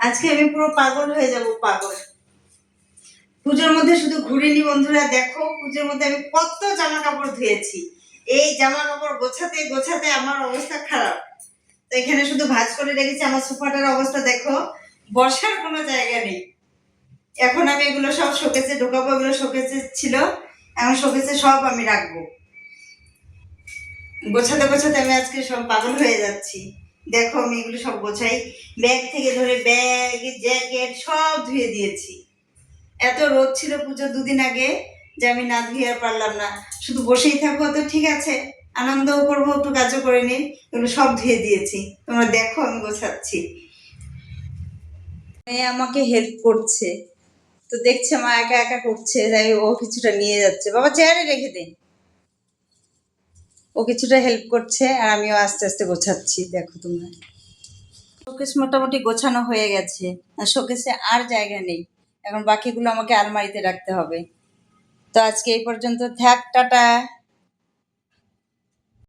আজকে আমি পুরো পাগল হয়ে যাব, পাগল। পুজোর মধ্যে শুধু ঘুরিনি বন্ধুরা, দেখো পুজোর মধ্যে আমি কত জামা কাপড় ধুয়েছি। এই জামা কাপড় গোছাতে গোছাতে আমার অবস্থা খারাপ। তো এখানে শুধু ভাঁজ করে রেখেছি। আমার সোফাটার অবস্থা দেখো, বসার কোনো জায়গা নেই। এখন আমি এগুলো সব শোকেসে ঢোকাবো। এগুলো শোকেসে ছিল, এখন শোকেসে সব আমি রাখবো। গোছাতে গোছাতে আমি আজকে সব পাগল হয়ে যাচ্ছি। দেখো আমি এগুলো সব গোছাই, ব্যাগ থেকে ধরে ব্যাগ, জ্যাকেট সব ধুয়ে দিয়েছি। এত রোদ ছিল পুজো 2 দিন আগে যে আমি না ধুয়ে আর পারলাম না। শুধু বসেই থাকবো তো ঠিক আছে, আনন্দও করবো, একটু কাজও করে নিই। এগুলো সব ধুয়ে দিয়েছি। তোমরা দেখো আমি গোছাচ্ছি। মেয়ে আমাকে হেল্প করছে, তো দেখছে মা একা একা করছে, তাই ও কিছুটা নিয়ে যাচ্ছে। বাবা চেয়ারে রেখে দে। ও কিছুটা হেল্প করছে আর আমিও আস্তে আস্তে গোছাচ্ছি। দেখো তোমরা, শোকেস মোটামুটি গোছানো হয়ে গেছে। আর শোকেসে আর জায়গা নেই, এখন বাকিগুলো আমাকে আলমারিতে রাখতে হবে। তো আজকে এই পর্যন্ত থাক, টাটা।